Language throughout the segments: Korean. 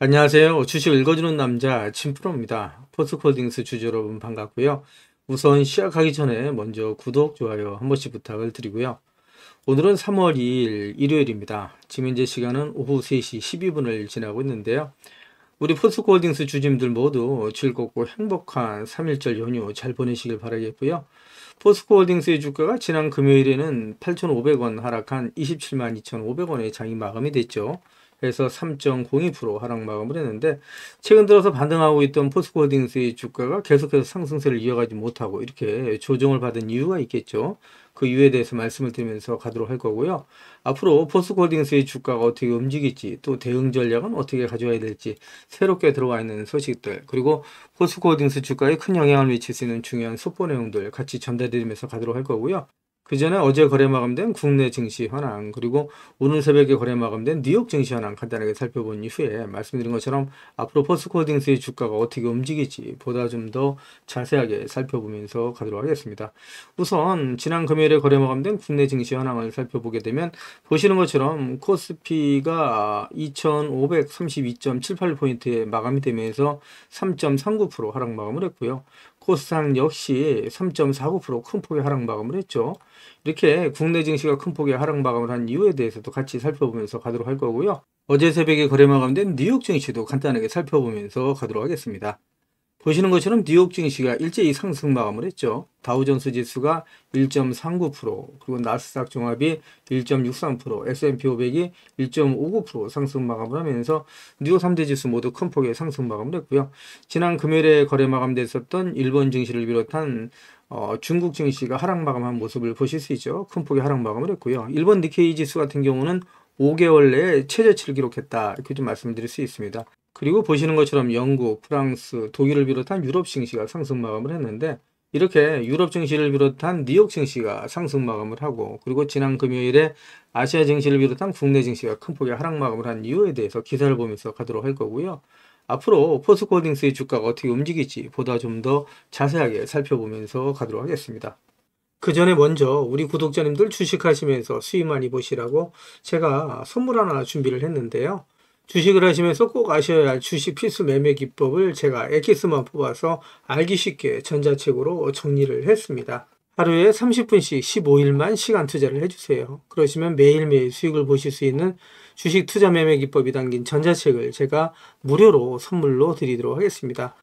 안녕하세요. 주식 읽어주는 남자 진프로입니다. 포스코딩스 주주 여러분 반갑고요. 우선 시작하기 전에 먼저 구독, 좋아요 한 번씩 부탁을 드리고요. 오늘은 3월 2일 일요일입니다. 지금 현재 시간은 오후 3시 12분을 지나고 있는데요. 우리 포스코홀딩스 주주님들 모두 즐겁고 행복한 3.1절 연휴 잘 보내시길 바라겠고요. 포스코홀딩스의 주가가 지난 금요일에는 8,500원 하락한 27만 2,500원의 장이 마감이 됐죠. 그래서 3.02% 하락 마감을 했는데, 최근 들어서 반등하고 있던 포스코홀딩스의 주가가 계속해서 상승세를 이어가지 못하고 이렇게 조정을 받은 이유가 있겠죠. 그 이유에 대해서 말씀을 드리면서 가도록 할 거고요. 앞으로 포스코홀딩스의 주가가 어떻게 움직일지, 또 대응 전략은 어떻게 가져와야 될지, 새롭게 들어와 있는 소식들, 그리고 포스코홀딩스 주가에 큰 영향을 미칠 수 있는 중요한 속보 내용들 같이 전달드리면서 가도록 할 거고요. 그 전에 어제 거래 마감된 국내 증시 현황, 그리고 오늘 새벽에 거래 마감된 뉴욕 증시 현황 간단하게 살펴본 이후에 말씀드린 것처럼 앞으로 포스코홀딩스의 주가가 어떻게 움직일지 보다 좀 더 자세하게 살펴보면서 가도록 하겠습니다. 우선 지난 금요일에 거래 마감된 국내 증시 현황을 살펴보게 되면, 보시는 것처럼 코스피가 2532.78포인트에 마감이 되면서 3.39% 하락 마감을 했고요. 코스닥 역시 3.49% 큰 폭의 하락 마감을 했죠. 이렇게 국내 증시가 큰 폭의 하락 마감을 한 이유에 대해서도 같이 살펴보면서 가도록 할 거고요. 어제 새벽에 거래 마감된 뉴욕 증시도 간단하게 살펴보면서 가도록 하겠습니다. 보시는 것처럼 뉴욕 증시가 일제히 상승 마감을 했죠. 다우존스 지수가 1.39%, 그리고 나스닥 종합이 1.63%, S&P 500이 1.59% 상승 마감을 하면서 뉴욕 3대 지수 모두 큰 폭의 상승 마감을 했고요. 지난 금요일에 거래 마감됐었던 일본 증시를 비롯한 중국 증시가 하락 마감한 모습을 보실 수 있죠. 큰 폭의 하락 마감을 했고요. 일본 니케이 지수 같은 경우는 5개월 내에 최저치를 기록했다, 이렇게 좀 말씀드릴 수 있습니다. 그리고 보시는 것처럼 영국, 프랑스, 독일을 비롯한 유럽 증시가 상승 마감을 했는데, 이렇게 유럽 증시를 비롯한 뉴욕 증시가 상승 마감을 하고, 그리고 지난 금요일에 아시아 증시를 비롯한 국내 증시가 큰 폭의 하락 마감을 한 이유에 대해서 기사를 보면서 가도록 할 거고요. 앞으로 포스코홀딩스의 주가가 어떻게 움직일지 보다 좀 더 자세하게 살펴보면서 가도록 하겠습니다. 그 전에 먼저 우리 구독자님들 주식하시면서 수익 많이 보시라고 제가 선물 하나 준비를 했는데요. 주식을 하시면서 꼭 아셔야 할 주식 필수 매매 기법을 제가 엑기스만 뽑아서 알기 쉽게 전자책으로 정리를 했습니다. 하루에 30분씩 15일만 시간 투자를 해주세요. 그러시면 매일매일 수익을 보실 수 있는 주식 투자 매매 기법이 담긴 전자책을 제가 무료로 선물로 드리도록 하겠습니다.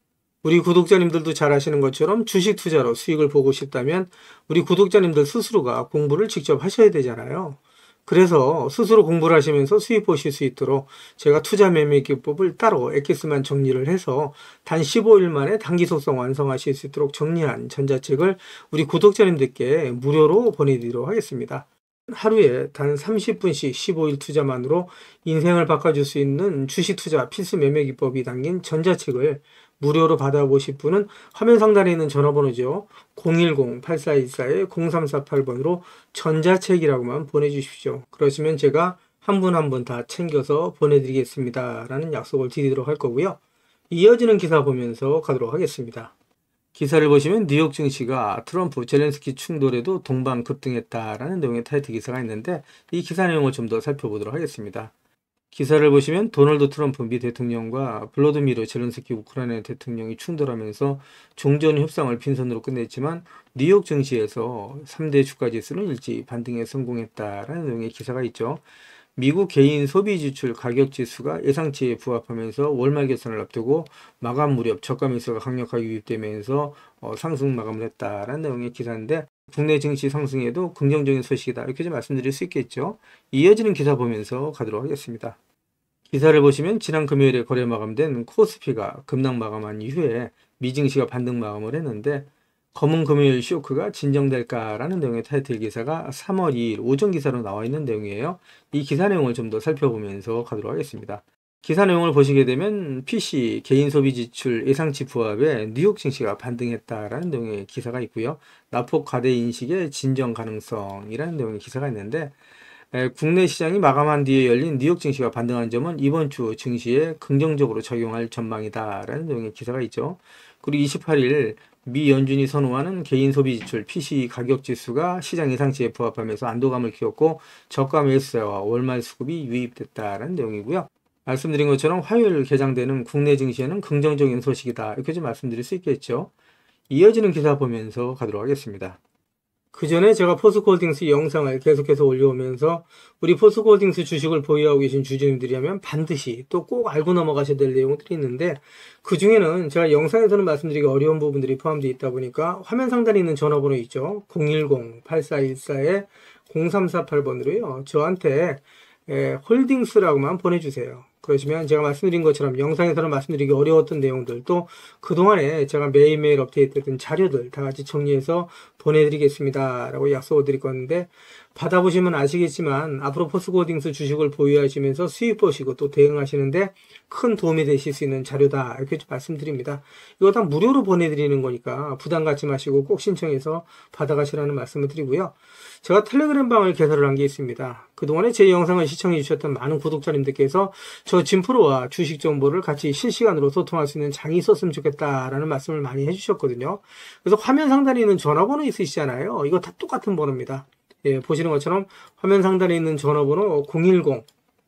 우리 구독자님들도 잘 아시는 것처럼 주식 투자로 수익을 보고 싶다면 우리 구독자님들 스스로가 공부를 직접 하셔야 되잖아요. 그래서 스스로 공부를 하시면서 수익 보실 수 있도록 제가 투자 매매 기법을 따로 엑기스만 정리를 해서 단 15일 만에 단기 속성 완성하실 수 있도록 정리한 전자책을 우리 구독자님들께 무료로 보내드리도록 하겠습니다. 하루에 단 30분씩 15일 투자만으로 인생을 바꿔줄 수 있는 주식 투자 필수 매매 기법이 담긴 전자책을 무료로 받아보실 분은 화면 상단에 있는 전화번호죠. 010-8424-0348번으로 전자책이라고만 보내주십시오. 그러시면 제가 한 분 한 분 다 챙겨서 보내드리겠습니다 라는 약속을 드리도록 할 거고요. 이어지는 기사 보면서 가도록 하겠습니다. 기사를 보시면 뉴욕 증시가 트럼프 젤렌스키 충돌에도 동반 급등했다라는 내용의 타이틀 기사가 있는데, 이 기사 내용을 좀 더 살펴보도록 하겠습니다. 기사를 보시면 도널드 트럼프 미 대통령과 블러드미르 젤렌스키 우크라이나 대통령이 충돌하면서 종전 협상을 빈손으로 끝냈지만 뉴욕 증시에서 3대 주가 지수는 일제히 반등에 성공했다라는 내용의 기사가 있죠. 미국 개인 소비 지출 가격 지수가 예상치에 부합하면서 월말 결산을 앞두고 마감 무렵 저가 매수가 강력하게 유입되면서 상승 마감을 했다라는 내용의 기사인데, 국내 증시 상승에도 긍정적인 소식이다, 이렇게 좀 말씀드릴 수 있겠죠. 이어지는 기사 보면서 가도록 하겠습니다. 기사를 보시면 지난 금요일에 거래 마감된 코스피가 급락 마감한 이후에 미증시가 반등 마감을 했는데, 검은 금요일 쇼크가 진정될까라는 내용의 타이틀 기사가 3월 2일 오전 기사로 나와 있는 내용이에요. 이 기사 내용을 좀 더 살펴보면서 가도록 하겠습니다. 기사 내용을 보시게 되면 PC 개인 소비 지출 예상치 부합에 뉴욕 증시가 반등했다라는 내용의 기사가 있고요. 낙폭 과대 인식의 진정 가능성이라는 내용의 기사가 있는데, 국내 시장이 마감한 뒤에 열린 뉴욕 증시가 반등한 점은 이번 주 증시에 긍정적으로 작용할 전망이다라는 내용의 기사가 있죠. 그리고 28일 미 연준이 선호하는 개인 소비 지출 PC 가격 지수가 시장 예상치에 부합하면서 안도감을 키웠고 저가 매수세와 월말 수급이 유입됐다라는 내용이고요. 말씀드린 것처럼 화요일 개장되는 국내 증시에는 긍정적인 소식이다. 이렇게 좀 말씀드릴 수 있겠죠. 이어지는 기사 보면서 가도록 하겠습니다. 그 전에 제가 포스코홀딩스 영상을 계속해서 올려오면서 우리 포스코홀딩스 주식을 보유하고 계신 주주님들이라면 반드시 또 꼭 알고 넘어가셔야 될 내용들이 있는데, 그 중에는 제가 영상에서는 말씀드리기 어려운 부분들이 포함되어 있다 보니까 화면 상단에 있는 전화번호 있죠. 010-8414-0348번으로요. 저한테 홀딩스라고만 보내주세요. 그러시면 제가 말씀드린 것처럼 영상에서는 말씀드리기 어려웠던 내용들, 또 그동안에 제가 매일매일 업데이트했던 자료들 다 같이 정리해서 보내드리겠습니다 라고 약속을 드릴 건데, 받아보시면 아시겠지만 앞으로 포스코홀딩스 주식을 보유하시면서 수익 보시고 또 대응하시는데 큰 도움이 되실 수 있는 자료다, 이렇게 좀 말씀드립니다. 이거 다 무료로 보내드리는 거니까 부담 갖지 마시고 꼭 신청해서 받아가시라는 말씀을 드리고요. 제가 텔레그램 방을 개설을 한 게 있습니다. 그동안에 제 영상을 시청해 주셨던 많은 구독자님들께서 저 진프로와 주식 정보를 같이 실시간으로 소통할 수 있는 장이 있었으면 좋겠다라는 말씀을 많이 해주셨거든요. 그래서 화면 상단에 있는 전화번호 있으시잖아요. 이거 다 똑같은 번호입니다. 예, 보시는 것처럼 화면 상단에 있는 전화번호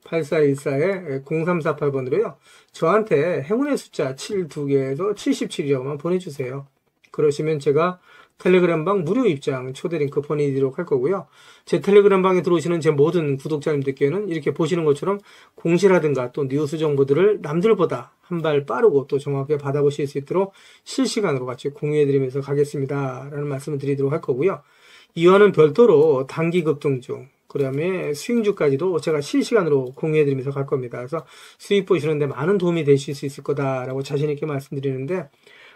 010-8414-0348번으로요. 저한테 행운의 숫자 7 2개에서 77이라고만 보내주세요. 그러시면 제가 텔레그램 방 무료 입장 초대 링크 보내드리도록 할 거고요. 제 텔레그램 방에 들어오시는 제 모든 구독자님들께는 이렇게 보시는 것처럼 공시라든가 또 뉴스 정보들을 남들보다 한 발 빠르고 또 정확하게 받아보실 수 있도록 실시간으로 같이 공유해드리면서 가겠습니다 라는 말씀을 드리도록 할 거고요. 이와는 별도로 단기 급등 중, 그 다음에 수익주까지도 제가 실시간으로 공유해드리면서 갈 겁니다. 그래서 수익 보시는데 많은 도움이 되실 수 있을 거다라고 자신있게 말씀드리는데,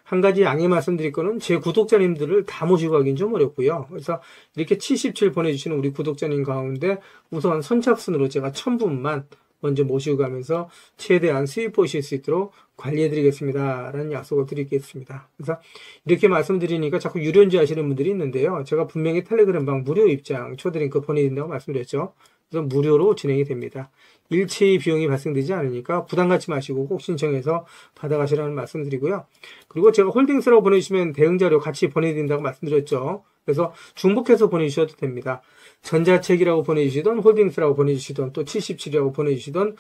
한 가지 양해 말씀드릴 거는 제 구독자님들을 다 모시고 가긴 좀 어렵고요. 그래서 이렇게 77 보내주시는 우리 구독자님 가운데 우선 선착순으로 제가 1000분만 먼저 모시고 가면서 최대한 수익 보실 수 있도록 관리해드리겠습니다 라는 약속을 드리겠습니다. 그래서 이렇게 말씀드리니까 자꾸 유료인지 하시는 분들이 있는데요. 제가 분명히 텔레그램 방 무료 입장 초대 링크 보내드린다고 말씀드렸죠. 그래서 무료로 진행이 됩니다. 일체의 비용이 발생되지 않으니까 부담 갖지 마시고 꼭 신청해서 받아가시라는 말씀 드리고요. 그리고 제가 홀딩스라고 보내주시면 대응자료 같이 보내드린다고 말씀드렸죠. 그래서 중복해서 보내주셔도 됩니다. 전자책이라고 보내주시던 홀딩스라고 보내주시던 또 77이라고 보내주시던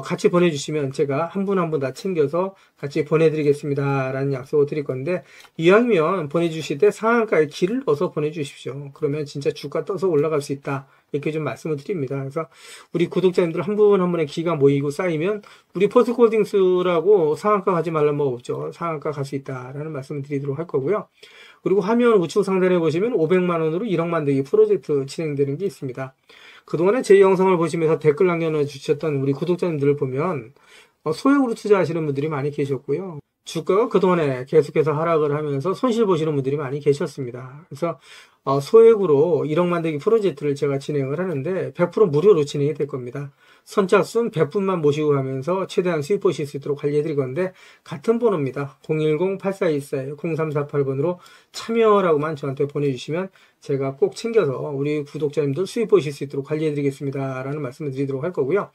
같이 보내주시면 제가 한 분 한 분 다 챙겨서 같이 보내드리겠습니다 라는 약속을 드릴 건데, 이왕이면 보내주실 때 상한가에 길을 넣어서 보내주십시오. 그러면 진짜 주가 떠서 올라갈 수 있다, 이렇게 좀 말씀을 드립니다. 그래서 우리 구독자님들 한 분 한 분의 기가 모이고 쌓이면 우리 포스코홀딩스라고 상한가 가지 말란 법 없죠. 상한가 갈 수 있다라는 말씀을 드리도록 할 거고요. 그리고 화면 우측 상단에 보시면 500만 원으로 1억 만들기 프로젝트 진행되는 게 있습니다. 그동안에 제 영상을 보시면서 댓글 남겨주셨던 우리 구독자님들을 보면 소액으로 투자하시는 분들이 많이 계셨고요. 주가가 그동안에 계속해서 하락을 하면서 손실 보시는 분들이 많이 계셨습니다. 그래서 소액으로 1억 만들기 프로젝트를 제가 진행을 하는데 100% 무료로 진행이 될 겁니다. 선착순 100분만 모시고 가면서 최대한 수익 보실 수 있도록 관리해드릴 건데, 같은 번호입니다. 010-8424-0348번으로 참여라고만 저한테 보내주시면 제가 꼭 챙겨서 우리 구독자님들 수익 보실 수 있도록 관리해드리겠습니다 라는 말씀을 드리도록 할 거고요.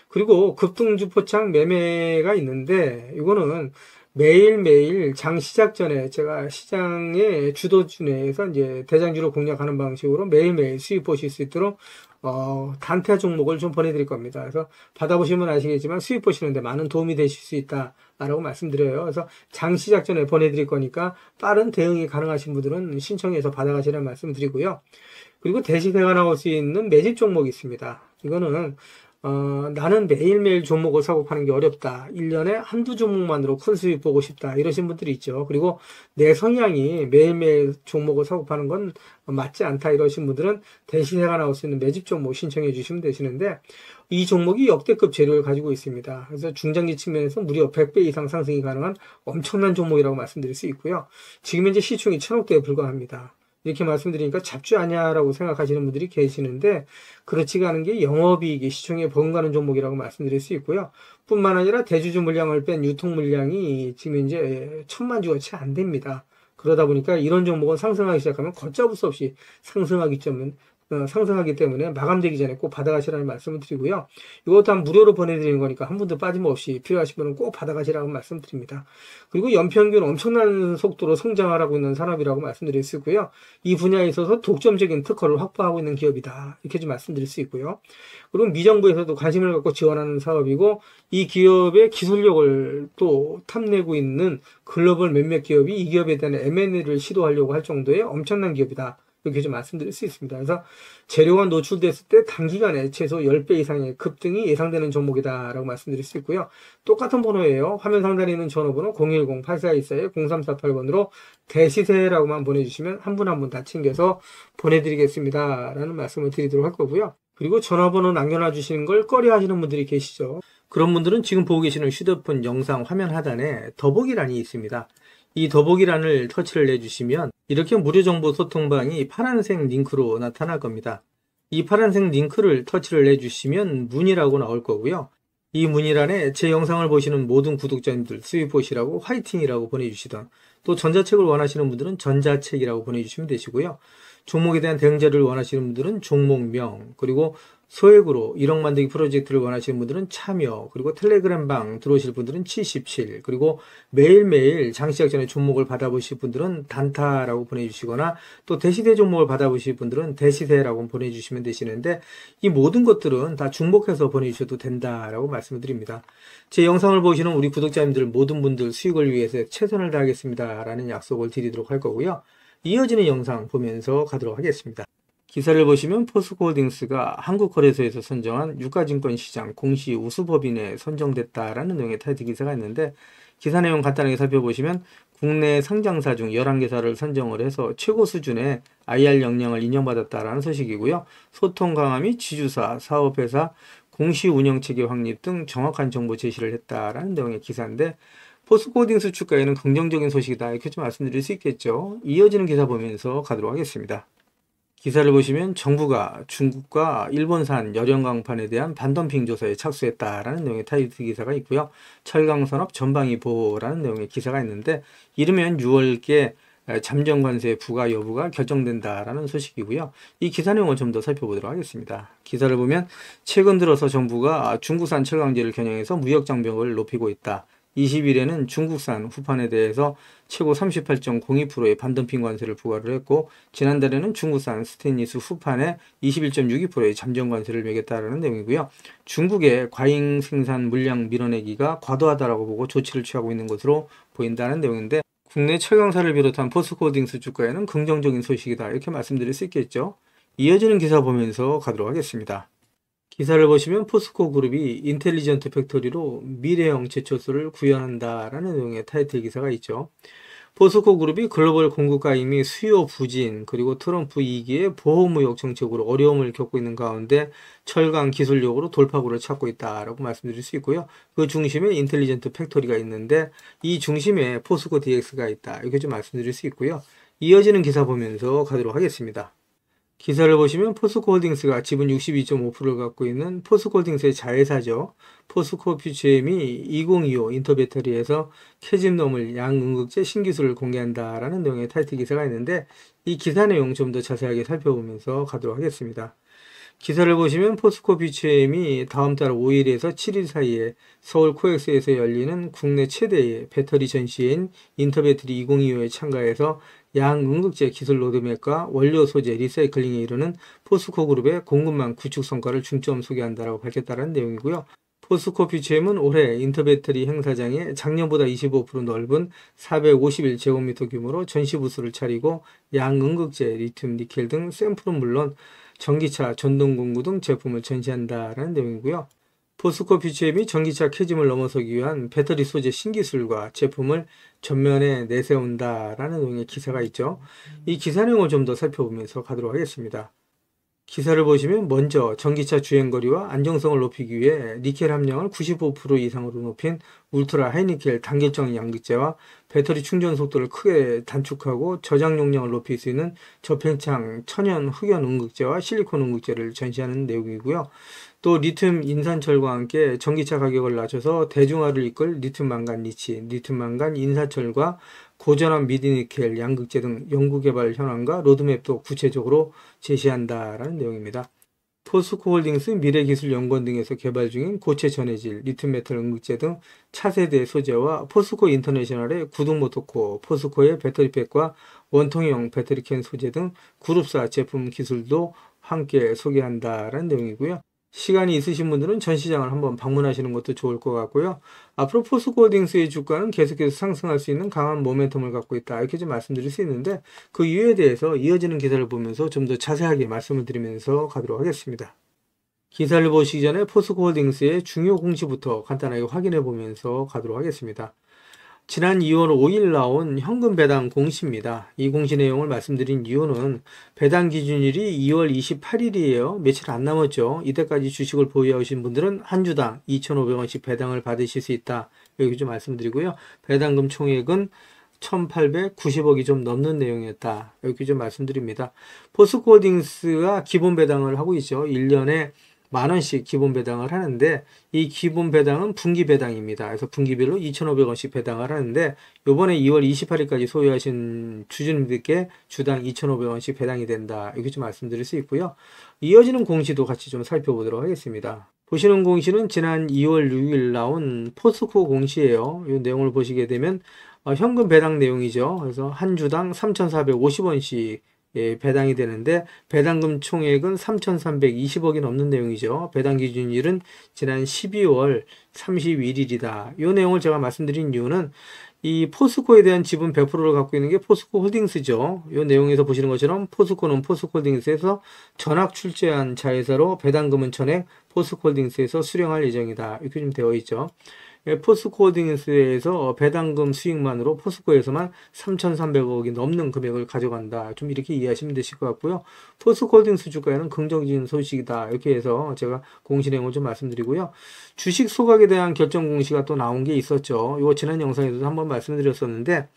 그리고 급등주 포착 매매가 있는데, 이거는 매일매일 장 시작 전에 제가 시장의 주도주 내에서 이제 대장주로 공략하는 방식으로 매일매일 수익 보실 수 있도록 단타 종목을 좀 보내드릴 겁니다. 그래서 받아보시면 아시겠지만 수익 보시는데 많은 도움이 되실 수 있다라고 말씀드려요. 그래서 장 시작 전에 보내드릴 거니까 빠른 대응이 가능하신 분들은 신청해서 받아가시라는 말씀 드리고요. 그리고 대시세가 나올 수 있는 매집 종목이 있습니다. 이거는 나는 매일매일 종목을 사고 파는 게 어렵다, 1년에 한두 종목만으로 큰 수익 보고 싶다, 이러신 분들이 있죠. 그리고 내 성향이 매일매일 종목을 사고 파는 건 맞지 않다, 이러신 분들은 대시세가 나올 수 있는 매집 종목 신청해 주시면 되시는데, 이 종목이 역대급 재료를 가지고 있습니다. 그래서 중장기 측면에서 무려 100배 이상 상승이 가능한 엄청난 종목이라고 말씀드릴 수 있고요. 지금 현재 시총이 1000억대에 불과합니다. 이렇게 말씀드리니까 잡주 아냐라고 생각하시는 분들이 계시는데, 그렇지가 않은 게 영업이익이 시총에 버금가는 종목이라고 말씀드릴 수 있고요. 뿐만 아니라 대주주 물량을 뺀 유통 물량이 지금 이제 1000만 주가 채 안 됩니다. 그러다 보니까 이런 종목은 상승하기 시작하면 걷잡을 수 없이 상승하기 상승하기 때문에 마감되기 전에 꼭 받아가시라는 말씀을 드리고요. 이것도 한 무료로 보내드리는 거니까 한 분도 빠짐없이 필요하신 분은 꼭 받아가시라고 말씀드립니다. 그리고 연평균 엄청난 속도로 성장하고 있는 산업이라고 말씀드릴 수 있고요. 이 분야에 있어서 독점적인 특허를 확보하고 있는 기업이다. 이렇게 좀 말씀드릴 수 있고요. 그리고 미정부에서도 관심을 갖고 지원하는 사업이고, 이 기업의 기술력을 또 탐내고 있는 글로벌 몇몇 기업이 이 기업에 대한 M&A를 시도하려고 할 정도의 엄청난 기업이다. 이렇게 좀 말씀드릴 수 있습니다. 그래서 재료가 노출됐을 때 단기간에 최소 10배 이상의 급등이 예상되는 종목이다라고 말씀드릴 수 있고요. 똑같은 번호예요. 화면 상단에 있는 전화번호 010-8424-0348번으로 대시세라고만 보내주시면 한 분 한 분 다 챙겨서 보내드리겠습니다. 라는 말씀을 드리도록 할 거고요. 그리고 전화번호 남겨놔 주시는 걸 꺼려 하시는 분들이 계시죠. 그런 분들은 지금 보고 계시는 휴대폰 영상 화면 하단에 더보기란이 있습니다. 이 더보기란을 터치를 해주시면 이렇게 무료 정보 소통방이 파란색 링크로 나타날 겁니다. 이 파란색 링크를 터치를 해주시면 문의라고 나올 거고요. 이 문의란에 제 영상을 보시는 모든 구독자님들 수입보시라고 화이팅이라고 보내주시던, 또 전자책을 원하시는 분들은 전자책이라고 보내주시면 되시고요. 종목에 대한 대응 자료를 원하시는 분들은 종목명, 그리고 소액으로 1억 만들기 프로젝트를 원하시는 분들은 참여, 그리고 텔레그램방 들어오실 분들은 77, 그리고 매일매일 장시작 전에 종목을 받아보실 분들은 단타라고 보내주시거나, 또 대시세 종목을 받아보실 분들은 대시세라고 보내주시면 되시는데, 이 모든 것들은 다 중복해서 보내주셔도 된다라고 말씀을 드립니다. 제 영상을 보시는 우리 구독자님들 모든 분들 수익을 위해서 최선을 다하겠습니다 라는 약속을 드리도록 할 거고요. 이어지는 영상 보면서 가도록 하겠습니다. 기사를 보시면 포스코홀딩스가 한국거래소에서 선정한 유가증권시장 공시 우수법인에 선정됐다라는 내용의 타이틀 기사가 있는데, 기사 내용 간단하게 살펴보시면 국내 상장사 중 11개사를 선정을 해서 최고 수준의 IR 역량을 인정받았다라는 소식이고요. 소통 강화 및 지주사, 사업회사, 공시 운영체계 확립 등 정확한 정보 제시를 했다라는 내용의 기사인데, 포스코홀딩스 주가에는 긍정적인 소식이다 이렇게 좀 말씀드릴 수 있겠죠. 이어지는 기사 보면서 가도록 하겠습니다. 기사를 보시면 정부가 중국과 일본산 열연 강판에 대한 반덤핑 조사에 착수했다라는 내용의 타이틀 기사가 있고요. 철강산업 전방위 보호라는 내용의 기사가 있는데, 이르면 6월께 잠정 관세 부과 여부가 결정된다라는 소식이고요. 이 기사 내용을 좀 더 살펴보도록 하겠습니다. 기사를 보면 최근 들어서 정부가 중국산 철강제를 겨냥해서 무역 장벽을 높이고 있다. 20일에는 중국산 후판에 대해서 최고 38.02%의 반덤핑 관세를 부과를 했고, 지난달에는 중국산 스테인리스 후판에 21.62%의 잠정 관세를 매겼다라는 내용이고요. 중국의 과잉 생산 물량 밀어내기가 과도하다라고 보고 조치를 취하고 있는 것으로 보인다는 내용인데, 국내 철강사를 비롯한 포스코홀딩스 주가에는 긍정적인 소식이다 이렇게 말씀드릴 수 있겠죠. 이어지는 기사 보면서 가도록 하겠습니다. 기사를 보시면 포스코 그룹이 인텔리전트 팩토리로 미래형 제초소를 구현한다라는 내용의 타이틀 기사가 있죠. 포스코 그룹이 글로벌 공급가 이미 수요 부진, 그리고 트럼프 2기의 보호무역 정책으로 어려움을 겪고 있는 가운데 철강 기술력으로 돌파구를 찾고 있다라고 말씀드릴 수 있고요. 그 중심에 인텔리전트 팩토리가 있는데, 이 중심에 포스코 DX가 있다 이렇게 좀 말씀드릴 수 있고요. 이어지는 기사 보면서 가도록 하겠습니다. 기사를 보시면 포스코홀딩스가 지분 62.5%를 갖고 있는 포스코홀딩스의 자회사죠. 포스코퓨처엠이 2025 인터배터리에서 캐즘 넘을 양응극제 신기술을 공개한다라는 내용의 타이틀 기사가 있는데, 이 기사 내용 좀 더 자세하게 살펴보면서 가도록 하겠습니다. 기사를 보시면 포스코퓨처엠이 다음 달 5일에서 7일 사이에 서울 코엑스에서 열리는 국내 최대의 배터리 전시회인 인터배터리 2025에 참가해서 양응극제 기술 로드맵과 원료 소재 리사이클링에 이르는 포스코 그룹의 공급망 구축 성과를 중점 소개한다라고 밝혔다는 내용이고요. 포스코 퓨처엠은 올해 인터배터리 행사장에 작년보다 25% 넓은 451제곱미터 규모로 전시 부스를 차리고 양응극제, 리튬, 니켈 등 샘플은 물론 전기차, 전동공구 등 제품을 전시한다라는 내용이고요. 포스코 퓨처엠이 전기차 캐즘을 넘어서기 위한 배터리 소재 신기술과 제품을 전면에 내세운다라는 내용의 기사가 있죠. 이 기사 내용을 좀 더 살펴보면서 가도록 하겠습니다. 기사를 보시면 먼저 전기차 주행거리와 안정성을 높이기 위해 니켈 함량을 95% 이상으로 높인 울트라 하이니켈 단결정 양극재와 배터리 충전 속도를 크게 단축하고 저장 용량을 높일 수 있는 저팽창 천연 흑연 응극재와 실리콘 응극재를 전시하는 내용이고요. 또 리튬 인산철과 함께 전기차 가격을 낮춰서 대중화를 이끌 리튬 망간 리치, 리튬 망간 인사철과 고전압 미드니켈, 양극재 등 연구개발 현황과 로드맵도 구체적으로 제시한다라는 내용입니다. 포스코홀딩스 미래기술연구원 등에서 개발 중인 고체 전해질, 리튬메탈 응급제 등 차세대 소재와 포스코 인터내셔널의 구동모터코, 포스코의 배터리팩과 원통형 배터리캔 소재 등 그룹사 제품 기술도 함께 소개한다라는 내용이고요. 시간이 있으신 분들은 전시장을 한번 방문하시는 것도 좋을 것 같고요. 앞으로 포스코홀딩스의 주가는 계속해서 상승할 수 있는 강한 모멘텀을 갖고 있다, 이렇게 좀 말씀드릴 수 있는데, 그 이유에 대해서 이어지는 기사를 보면서 좀 더 자세하게 말씀을 드리면서 가도록 하겠습니다. 기사를 보시기 전에 포스코홀딩스의 중요 공시부터 간단하게 확인해 보면서 가도록 하겠습니다. 지난 2월 5일 나온 현금 배당 공시입니다. 이 공시 내용을 말씀드린 이유는 배당 기준일이 2월 28일이에요. 며칠 안 남았죠. 이때까지 주식을 보유하신 분들은 한 주당 2,500원씩 배당을 받으실 수 있다, 여기 좀 말씀드리고요. 배당금 총액은 1,890억이 좀 넘는 내용이었다, 이렇게 좀 말씀드립니다. 포스코홀딩스가 기본 배당을 하고 있죠. 1년에 10,000원씩 기본 배당을 하는데, 이 기본 배당은 분기 배당입니다. 그래서 분기별로 2,500원씩 배당을 하는데, 요번에 2월 28일까지 소유하신 주주님들께 주당 2,500원씩 배당이 된다, 이렇게 좀 말씀드릴 수 있고요. 이어지는 공시도 같이 좀 살펴보도록 하겠습니다. 보시는 공시는 지난 2월 6일 나온 포스코 공시예요. 이 내용을 보시게 되면 현금 배당 내용이죠. 그래서 한 주당 3,450원씩 배당이 되는데, 배당금 총액은 3,320억이 넘는 내용이죠. 배당 기준일은 지난 12월 31일이다. 이 내용을 제가 말씀드린 이유는 이 포스코에 대한 지분 100%를 갖고 있는 게 포스코 홀딩스죠. 이 내용에서 보시는 것처럼 포스코는 포스코홀딩스에서 전학 출제한 자회사로 배당금은 전액 포스코홀딩스에서 수령할 예정이다, 이렇게 좀 되어 있죠. 포스코홀딩스에서 배당금 수익만으로 포스코에서만 3,300억이 넘는 금액을 가져간다, 좀 이렇게 이해하시면 되실 것 같고요. 포스코홀딩스 주가에는 긍정적인 소식이다, 이렇게 해서 제가 공시 내용을 좀 말씀드리고요. 주식 소각에 대한 결정 공시가 또 나온 게 있었죠. 이거 지난 영상에서도 한번 말씀드렸었는데,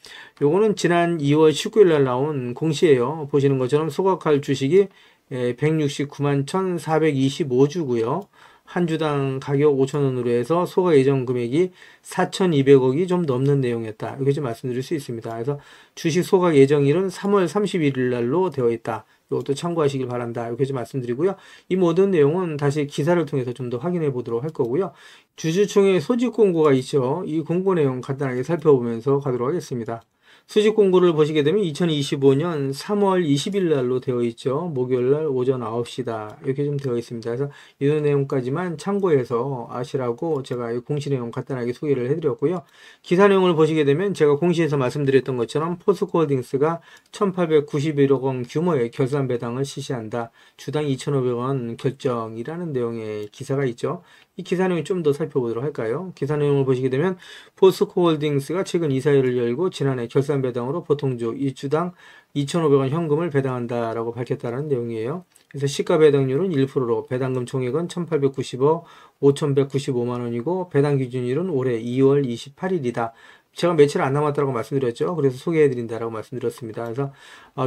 요거는 지난 2월 19일 날 나온 공시예요. 보시는 것처럼 소각할 주식이 169만 1,425주고요. 한 주당 가격 5,000원으로 해서 소각 예정 금액이 4,200억이 좀 넘는 내용이었다, 이렇게 좀 말씀드릴 수 있습니다. 그래서 주식 소각 예정일은 3월 31일 날로 되어 있다, 이것도 참고하시길 바란다, 이렇게 좀 말씀드리고요. 이 모든 내용은 다시 기사를 통해서 좀 더 확인해 보도록 할 거고요. 주주총회 소집 공고가 있죠. 이 공고 내용 간단하게 살펴보면서 가도록 하겠습니다. 수집 공고를 보시게 되면 2025년 3월 20일 날로 되어 있죠. 목요일 날 오전 9시다, 이렇게 좀 되어 있습니다. 그래서 이 내용까지만 참고해서 아시라고 제가 이 공시 내용 간단하게 소개를 해드렸고요. 기사 내용을 보시게 되면 제가 공시에서 말씀드렸던 것처럼 포스코홀딩스가 1,891억 원 규모의 결산 배당을 실시한다, 주당 2,500원 결정이라는 내용의 기사가 있죠. 이 기사 내용 좀 더 살펴보도록 할까요? 기사 내용을 보시게 되면 포스코홀딩스가 최근 이사회를 열고 지난해 결산 배당으로 보통주 1주당 2,500원 현금을 배당한다라고 밝혔다는 내용이에요. 그래서 시가 배당률은 1%로 배당금 총액은 1,890억 5,195만 원이고 배당 기준일은 올해 2월 28일이다. 제가 며칠 안 남았다고 말씀드렸죠. 그래서 소개해드린다라고 말씀드렸습니다. 그래서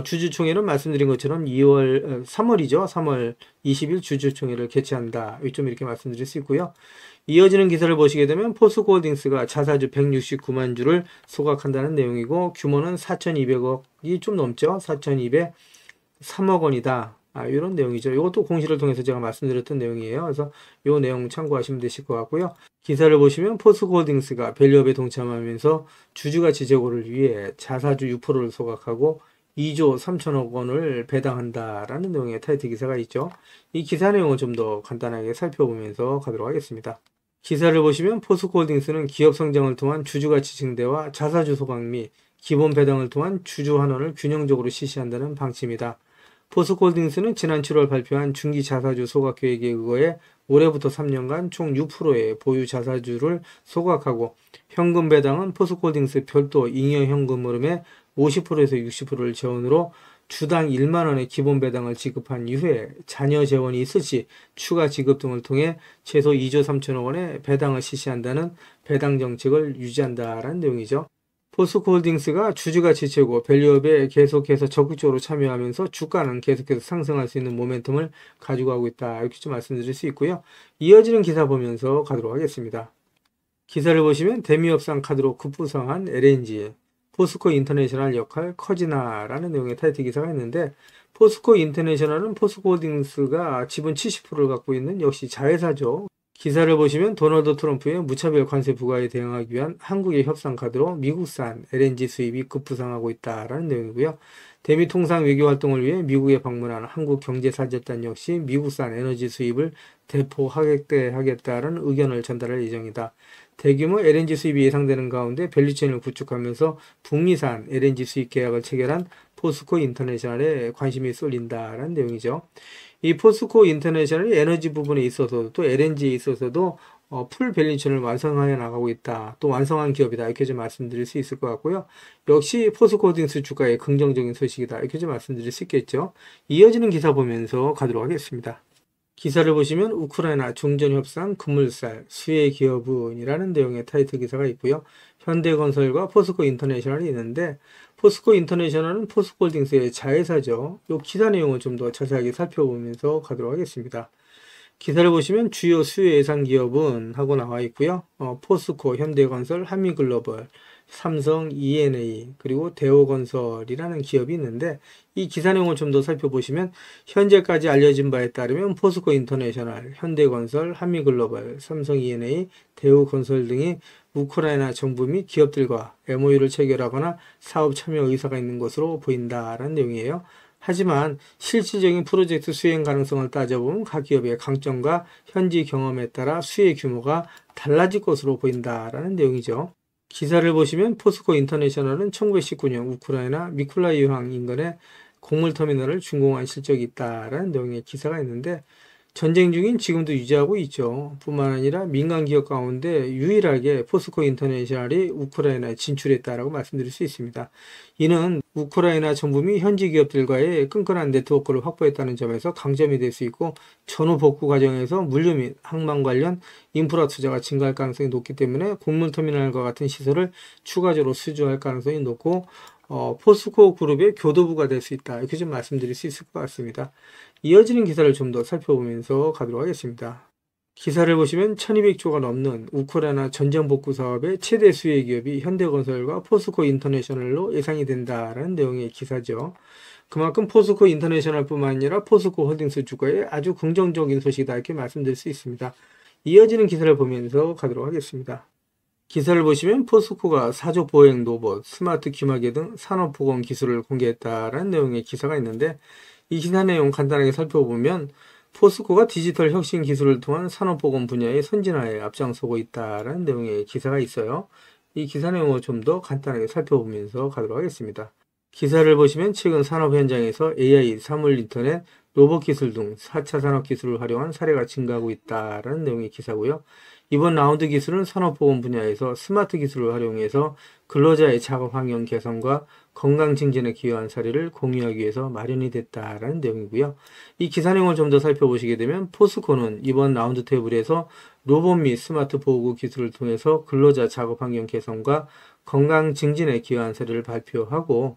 주주총회는 말씀드린 것처럼 3월이죠. 3월 20일 주주총회를 개최한다, 좀 이렇게 말씀드릴 수 있고요. 이어지는 기사를 보시게 되면 포스코홀딩스가 자사주 169만 주를 소각한다는 내용이고, 규모는 4,200억이 좀 넘죠. 4,203억 원이다. 이런 내용이죠. 이것도 공시를 통해서 제가 말씀드렸던 내용이에요. 그래서 이 내용 참고하시면 되실 것 같고요. 기사를 보시면 포스코홀딩스가 밸류업에 동참하면서 주주가치 제고를 위해 자사주 6%를 소각하고 2조 3천억 원을 배당한다라는 내용의 타이틀 기사가 있죠. 이 기사 내용을 좀 더 간단하게 살펴보면서 가도록 하겠습니다. 기사를 보시면 포스코홀딩스는 기업 성장을 통한 주주가치 증대와 자사주 소각 및 기본 배당을 통한 주주 환원을 균형적으로 실시한다는 방침이다. 포스코홀딩스는 지난 7월 발표한 중기 자사주 소각 계획에 의거해 올해부터 3년간 총 6%의 보유 자사주를 소각하고, 현금 배당은 포스코홀딩스 별도 잉여 현금 흐름의 50%에서 60%를 재원으로 주당 1만 원의 기본 배당을 지급한 이후에 자녀 재원이 있을 시 추가 지급 등을 통해 최소 2조 3천억 원의 배당을 실시한다는 배당 정책을 유지한다라는 내용이죠. 포스코홀딩스가 주주가치 최고 밸류업에 계속해서 적극적으로 참여하면서 주가는 계속해서 상승할 수 있는 모멘텀을 가지고 가고 있다, 이렇게 좀 말씀드릴 수 있고요. 이어지는 기사 보면서 가도록 하겠습니다. 기사를 보시면 대미협상 카드로 급부상한 LNG, 포스코 인터내셔널 역할 커지나라는 내용의 타이틀 기사가 있는데, 포스코 인터내셔널은 포스코홀딩스가 지분 70%를 갖고 있는 역시 자회사죠. 기사를 보시면 도널드 트럼프의 무차별 관세 부과에 대응하기 위한 한국의 협상 카드로 미국산 LNG 수입이 급부상하고 있다라는 내용이고요. 대미 통상 외교 활동을 위해 미국에 방문한 한국 경제사절단 역시 미국산 에너지 수입을 대폭 확대하겠다는 의견을 전달할 예정이다. 대규모 LNG 수입이 예상되는 가운데 밸류체인을 구축하면서 북미산 LNG 수입 계약을 체결한 포스코 인터내셔널에 관심이 쏠린다라는 내용이죠. 이 포스코 인터내셔널이 에너지 부분에 있어서도 또 LNG에 있어서도 풀 밸류체인을 완성하여 나가고 있다. 또 완성한 기업이다. 이렇게 좀 말씀드릴 수 있을 것 같고요. 역시 포스코홀딩스 주가의 긍정적인 소식이다. 이렇게 좀 말씀드릴 수 있겠죠. 이어지는 기사 보면서 가도록 하겠습니다. 기사를 보시면 우크라이나 종전협상 급물살 수혜 기업은이라는 내용의 타이틀 기사가 있고요. 현대건설과 포스코 인터내셔널이 있는데, 포스코 인터내셔널은 포스코홀딩스의 자회사죠. 이 기사 내용을 좀 더 자세하게 살펴보면서 가도록 하겠습니다. 기사를 보시면 주요 수혜 예상 기업은 하고 나와 있고요. 포스코, 현대건설, 한미글로벌, 삼성, E&A, 그리고 대우건설이라는 기업이 있는데, 이 기사 내용을 좀 더 살펴보시면 현재까지 알려진 바에 따르면 포스코 인터내셔널, 현대건설, 한미글로벌, 삼성 E&A, 대우건설 등이 우크라이나 정부 및 기업들과 MOU를 체결하거나 사업 참여 의사가 있는 것으로 보인다라는 내용이에요. 하지만 실질적인 프로젝트 수행 가능성을 따져보면 각 기업의 강점과 현지 경험에 따라 수혜 규모가 달라질 것으로 보인다라는 내용이죠. 기사를 보시면 포스코 인터내셔널은 1919년 우크라이나 미콜라이우항 인근에 곡물터미널을 준공한 실적이 있다라는 내용의 기사가 있는데, 전쟁 중인 지금도 유지하고 있죠. 뿐만 아니라 민간 기업 가운데 유일하게 포스코 인터내셔널이 우크라이나에 진출했다라고 말씀드릴 수 있습니다. 이는 우크라이나 정부 및 현지 기업들과의 끈끈한 네트워크를 확보했다는 점에서 강점이 될 수 있고, 전후 복구 과정에서 물류 및 항만 관련 인프라 투자가 증가할 가능성이 높기 때문에 곡물터미널과 같은 시설을 추가적으로 수주할 가능성이 높고, 포스코 그룹의 교도부가 될 수 있다. 이렇게 좀 말씀드릴 수 있을 것 같습니다. 이어지는 기사를 좀 더 살펴보면서 가도록 하겠습니다. 기사를 보시면 1200조가 넘는 우크라이나 전쟁 복구 사업의 최대 수혜 기업이 현대건설과 포스코 인터내셔널로 예상이 된다라는 내용의 기사죠. 그만큼 포스코 인터내셔널뿐만 아니라 포스코 홀딩스 주가에 아주 긍정적인 소식이다. 이렇게 말씀드릴 수 있습니다. 이어지는 기사를 보면서 가도록 하겠습니다. 기사를 보시면 포스코가 사족 보행 로봇, 스마트 귀마개 등 산업보건 기술을 공개했다라는 내용의 기사가 있는데, 이 기사 내용 간단하게 살펴보면 포스코가 디지털 혁신 기술을 통한 산업보건 분야의 선진화에 앞장서고 있다라는 내용의 기사가 있어요. 이 기사 내용을 좀 더 간단하게 살펴보면서 가도록 하겠습니다. 기사를 보시면 최근 산업 현장에서 AI, 사물 인터넷, 로봇 기술 등 4차 산업 기술을 활용한 사례가 증가하고 있다라는 내용의 기사고요. 이번 라운드 기술은 산업보건 분야에서 스마트 기술을 활용해서 근로자의 작업 환경 개선과 건강 증진에 기여한 사례를 공유하기 위해서 마련이 됐다라는 내용이고요. 이 기사 내용을 좀 더 살펴보시게 되면 포스코는 이번 라운드 테이블에서 로봇 및 스마트 보호구 기술을 통해서 근로자 작업 환경 개선과 건강 증진에 기여한 사례를 발표하고,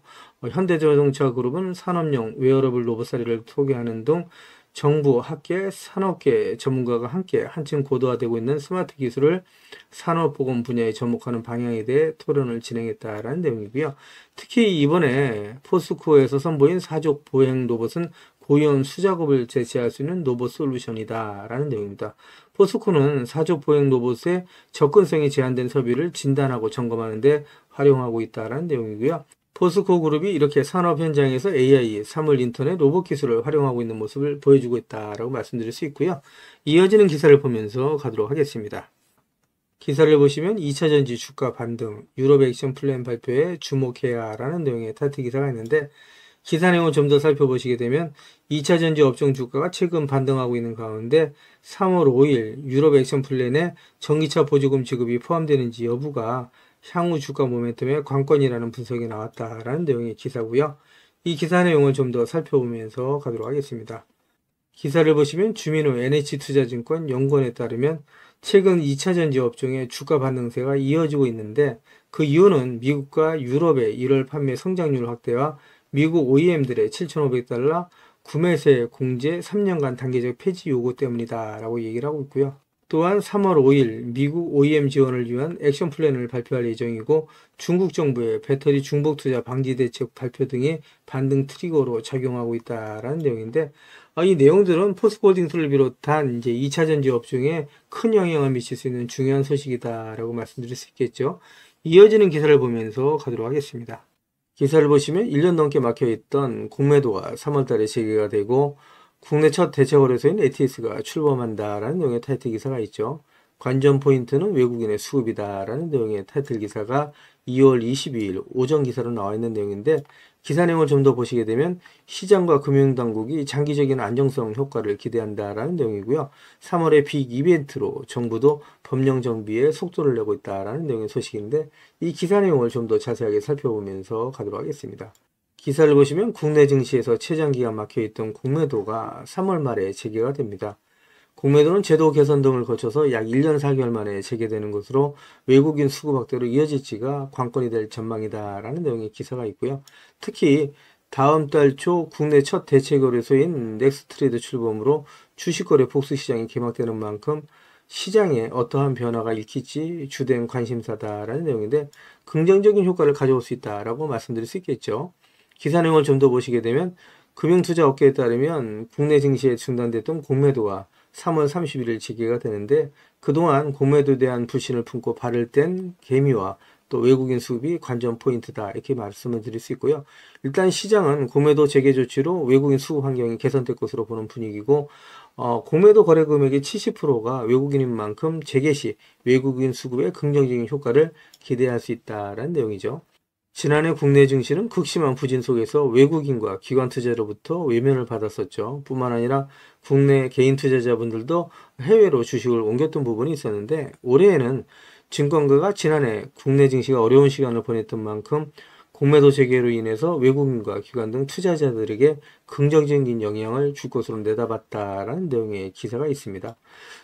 현대자동차 그룹은 산업용 웨어러블 로봇 사례를 소개하는 등 정부, 학계, 산업계 전문가가 함께 한층 고도화되고 있는 스마트 기술을 산업보건 분야에 접목하는 방향에 대해 토론을 진행했다라는 내용이고요. 특히 이번에 포스코에서 선보인 사족 보행 로봇은 고위험 수작업을 제시할 수 있는 로봇 솔루션이다라는 내용입니다. 포스코는 사족 보행 로봇의 접근성이 제한된 설비를 진단하고 점검하는 데 활용하고 있다라는 내용이고요. 포스코 그룹이 이렇게 산업 현장에서 AI, 사물 인터넷, 로봇 기술을 활용하고 있는 모습을 보여주고 있다라고 말씀드릴 수 있고요. 이어지는 기사를 보면서 가도록 하겠습니다. 기사를 보시면 2차전지 주가 반등, 유럽 액션 플랜 발표에 주목해야라는 내용의 타이틀 기사가 있는데, 기사 내용을 좀 더 살펴보시게 되면 2차전지 업종 주가가 최근 반등하고 있는 가운데 3월 5일 유럽 액션 플랜에 전기차 보조금 지급이 포함되는지 여부가 향후 주가 모멘텀의 관건이라는 분석이 나왔다라는 내용의 기사고요. 이 기사 내용을 좀 더 살펴보면서 가도록 하겠습니다. 기사를 보시면 주민호 NH투자증권 연구원에 따르면 최근 2차전지 업종의 주가 반등세가 이어지고 있는데, 그 이유는 미국과 유럽의 1월 판매 성장률 확대와 미국 OEM들의 7,500달러 구매세 공제 3년간 단계적 폐지 요구 때문이다 라고 얘기를 하고 있고요. 또한 3월 5일 미국 OEM 지원을 위한 액션 플랜을 발표할 예정이고 중국 정부의 배터리 중복 투자 방지 대책 발표 등이 반등 트리거로 작용하고 있다라는 내용인데 이 내용들은 포스코홀딩스를 비롯한 이제 2차 전지 업종에 큰 영향을 미칠 수 있는 중요한 소식이다라고 말씀드릴 수 있겠죠. 이어지는 기사를 보면서 가도록 하겠습니다. 기사를 보시면 1년 넘게 막혀있던 공매도가 3월달에 재개가 되고 국내 첫 대체거래소인 ATS가 출범한다라는 내용의 타이틀 기사가 있죠. 관전 포인트는 외국인의 수급이다라는 내용의 타이틀 기사가 2월 22일 오전 기사로 나와 있는 내용인데 기사 내용을 좀 더 보시게 되면 시장과 금융당국이 장기적인 안정성 효과를 기대한다라는 내용이고요. 3월의 빅 이벤트로 정부도 법령 정비에 속도를 내고 있다라는 내용의 소식인데 이 기사 내용을 좀 더 자세하게 살펴보면서 가도록 하겠습니다. 기사를 보시면 국내 증시에서 최장기간 막혀있던 공매도가 3월 말에 재개가 됩니다. 공매도는 제도 개선 등을 거쳐서 약 1년 4개월 만에 재개되는 것으로 외국인 수급 확대로 이어질지가 관건이 될 전망이다라는 내용의 기사가 있고요. 특히 다음 달 초 국내 첫 대체거래소인 넥스트레이드 출범으로 주식거래 복수시장이 개막되는 만큼 시장에 어떠한 변화가 일으킬지 주된 관심사다라는 내용인데 긍정적인 효과를 가져올 수 있다라고 말씀드릴 수 있겠죠. 기사 내용을 좀 더 보시게 되면 금융투자업계에 따르면 국내 증시에 중단됐던 공매도가 3월 31일 재개가 되는데 그동안 공매도에 대한 불신을 품고 발을 뗀 개미와 또 외국인 수급이 관전 포인트다 이렇게 말씀을 드릴 수 있고요. 일단 시장은 공매도 재개 조치로 외국인 수급 환경이 개선될 것으로 보는 분위기고 공매도 거래 금액의 70%가 외국인인 만큼 재개 시 외국인 수급의 긍정적인 효과를 기대할 수 있다는 내용이죠. 지난해 국내 증시는 극심한 부진 속에서 외국인과 기관 투자로부터 외면을 받았었죠. 뿐만 아니라 국내 개인 투자자분들도 해외로 주식을 옮겼던 부분이 있었는데 올해에는 증권가가 지난해 국내 증시가 어려운 시간을 보냈던 만큼 공매도 재개로 인해서 외국인과 기관 등 투자자들에게 긍정적인 영향을 줄 것으로 내다봤다라는 내용의 기사가 있습니다.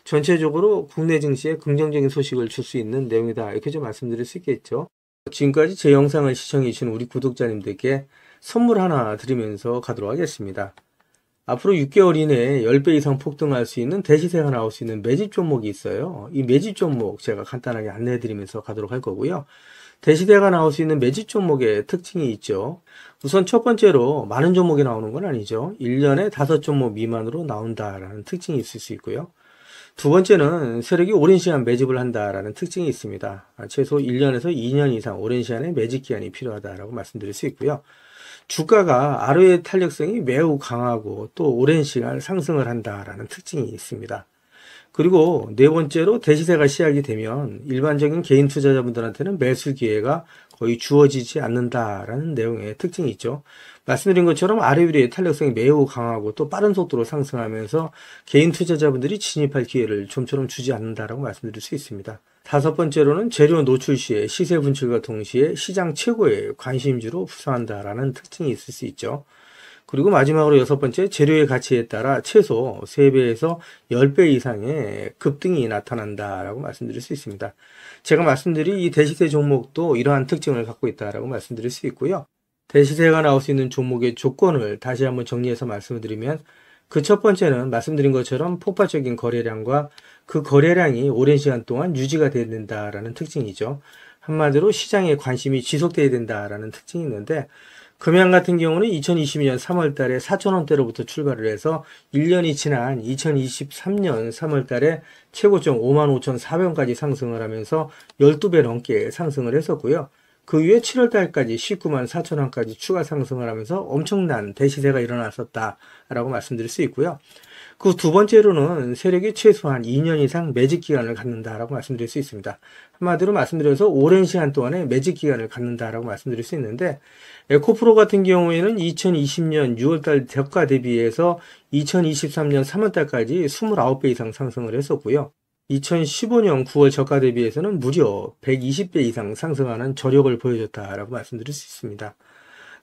전체적으로 국내 증시에 긍정적인 소식을 줄 수 있는 내용이다 이렇게 좀 말씀드릴 수 있겠죠. 지금까지 제 영상을 시청해 주신 우리 구독자님들께 선물 하나 드리면서 가도록 하겠습니다. 앞으로 6개월 이내에 10배 이상 폭등할 수 있는 대시세가 나올 수 있는 매집 종목이 있어요. 이 매집 종목 제가 간단하게 안내해 드리면서 가도록 할 거고요. 대시세가 나올 수 있는 매집 종목의 특징이 있죠. 우선 첫 번째로 많은 종목이 나오는 건 아니죠. 1년에 5종목 미만으로 나온다라는 특징이 있을 수 있고요. 두 번째는 세력이 오랜 시간 매집을 한다라는 특징이 있습니다. 최소 1년에서 2년 이상 오랜 시간의 매집 기간이 필요하다라고 말씀드릴 수 있고요. 주가가 ROE 탄력성이 매우 강하고 또 오랜 시간 상승을 한다라는 특징이 있습니다. 그리고 네 번째로 대시세가 시작이 되면 일반적인 개인 투자자분들한테는 매수 기회가 거의 주어지지 않는다라는 내용의 특징이 있죠. 말씀드린 것처럼 ROE의 탄력성이 매우 강하고 또 빠른 속도로 상승하면서 개인 투자자분들이 진입할 기회를 좀처럼 주지 않는다라고 말씀드릴 수 있습니다. 다섯 번째로는 재료 노출 시에 시세 분출과 동시에 시장 최고의 관심주로 부상한다라는 특징이 있을 수 있죠. 그리고 마지막으로 여섯 번째, 재료의 가치에 따라 최소 3배에서 10배 이상의 급등이 나타난다라고 말씀드릴 수 있습니다. 제가 말씀드린 이 대시세 종목도 이러한 특징을 갖고 있다라고 말씀드릴 수 있고요. 대시세가 나올 수 있는 종목의 조건을 다시 한번 정리해서 말씀을 드리면 그 첫 번째는 말씀드린 것처럼 폭발적인 거래량과 그 거래량이 오랜 시간 동안 유지가 돼야 된다라는 특징이죠. 한마디로 시장에 관심이 지속돼야 된다라는 특징이 있는데 금양 같은 경우는 2022년 3월 달에 4,000원대로부터 출발을 해서 1년이 지난 2023년 3월 달에 최고점 55,400원까지 상승을 하면서 12배 넘게 상승을 했었고요. 그 이후에 7월 달까지 194,000원까지 추가 상승을 하면서 엄청난 대시세가 일어났었다라고 말씀드릴 수 있고요. 그 두 번째로는 세력이 최소한 2년 이상 매집 기간을 갖는다라고 말씀드릴 수 있습니다. 한마디로 말씀드려서 오랜 시간 동안에 매집 기간을 갖는다라고 말씀드릴 수 있는데 에코프로 같은 경우에는 2020년 6월달 저가 대비해서 2023년 3월달까지 29배 이상 상승을 했었고요. 2015년 9월 저가 대비해서는 무려 120배 이상 상승하는 저력을 보여줬다라고 말씀드릴 수 있습니다.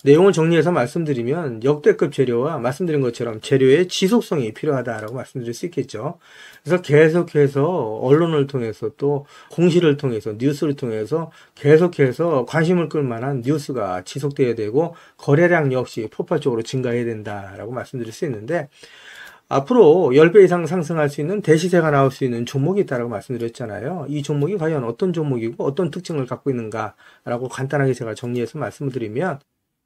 내용을 정리해서 말씀드리면 역대급 재료와 말씀드린 것처럼 재료의 지속성이 필요하다라고 말씀드릴 수 있겠죠. 그래서 계속해서 언론을 통해서 또 공시를 통해서 뉴스를 통해서 계속해서 관심을 끌 만한 뉴스가 지속돼야 되고 거래량 역시 폭발적으로 증가해야 된다라고 말씀드릴 수 있는데 앞으로 10배 이상 상승할 수 있는 대시세가 나올 수 있는 종목이 있다고 말씀드렸잖아요. 이 종목이 과연 어떤 종목이고 어떤 특징을 갖고 있는가라고 간단하게 제가 정리해서 말씀을 드리면,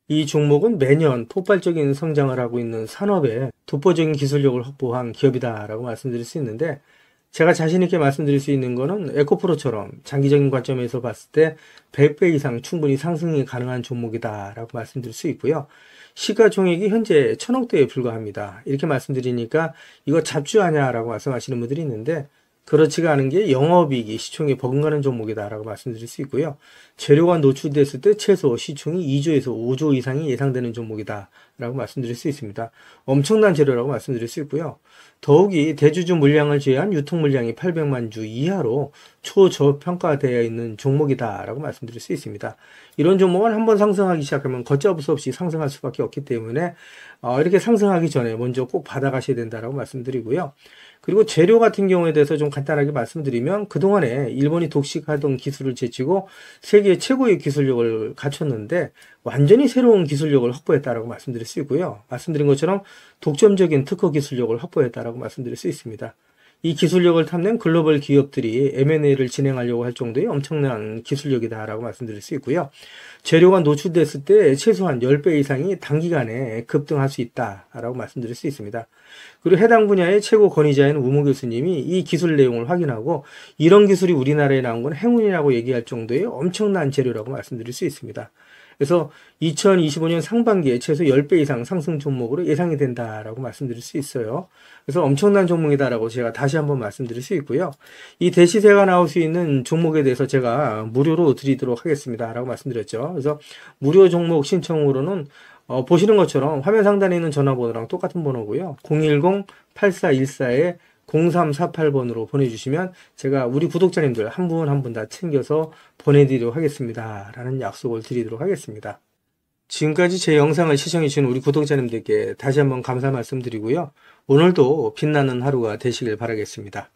이 종목은 매년 폭발적인 성장을 하고 있는 산업에 독보적인 기술력을 확보한 기업이다라고 말씀드릴 수 있는데, 제가 자신 있게 말씀드릴 수 있는 거는 에코프로처럼 장기적인 관점에서 봤을 때 100배 이상 충분히 상승이 가능한 종목이다라고 말씀드릴 수 있고요. 시가총액이 현재 1000억대에 불과합니다. 이렇게 말씀드리니까 이거 잡주하냐라고 말씀하시는 분들이 있는데, 그렇지가 않은 게 영업이익이 시총에 버금가는 종목이다라고 말씀드릴 수 있고요. 재료가 노출됐을 때 최소 시총이 2조에서 5조 이상이 예상되는 종목이다라고 말씀드릴 수 있습니다. 엄청난 재료라고 말씀드릴 수 있고요. 더욱이 대주주 물량을 제외한 유통 물량이 800만 주 이하로 초저평가되어 있는 종목이다라고 말씀드릴 수 있습니다. 이런 종목은 한번 상승하기 시작하면 걷잡을 수 없이 상승할 수밖에 없기 때문에 이렇게 상승하기 전에 먼저 꼭 받아가셔야 된다라고 말씀드리고요. 그리고 재료 같은 경우에 대해서 좀 간단하게 말씀드리면, 그동안에 일본이 독식하던 기술을 제치고 세계 최고의 기술력을 갖췄는데 완전히 새로운 기술력을 확보했다라고 말씀드릴 수 있고요. 말씀드린 것처럼 독점적인 특허 기술력을 확보했다라고 말씀드릴 수 있습니다. 이 기술력을 탐낸 글로벌 기업들이 M&A를 진행하려고 할 정도의 엄청난 기술력이다라고 말씀드릴 수 있고요. 재료가 노출됐을 때 최소한 10배 이상이 단기간에 급등할 수 있다라고 말씀드릴 수 있습니다. 그리고 해당 분야의 최고 권위자인 우모 교수님이 이 기술 내용을 확인하고 이런 기술이 우리나라에 나온 건 행운이라고 얘기할 정도의 엄청난 재료라고 말씀드릴 수 있습니다. 그래서 2025년 상반기에 최소 10배 이상 상승 종목으로 예상이 된다라고 말씀드릴 수 있어요. 그래서 엄청난 종목이다라고 제가 다시 한번 말씀드릴 수 있고요. 이 대시세가 나올 수 있는 종목에 대해서 제가 무료로 드리도록 하겠습니다 라고 말씀드렸죠. 그래서 무료 종목 신청으로는 보시는 것처럼 화면 상단에 있는 전화번호랑 똑같은 번호고요. 010-8414에 0348번으로 보내주시면 제가 우리 구독자님들 한 분 한 분 다 챙겨서 보내드리도록 하겠습니다 라는 약속을 드리도록 하겠습니다. 지금까지 제 영상을 시청해주신 우리 구독자님들께 다시 한번 감사 말씀드리고요. 오늘도 빛나는 하루가 되시길 바라겠습니다.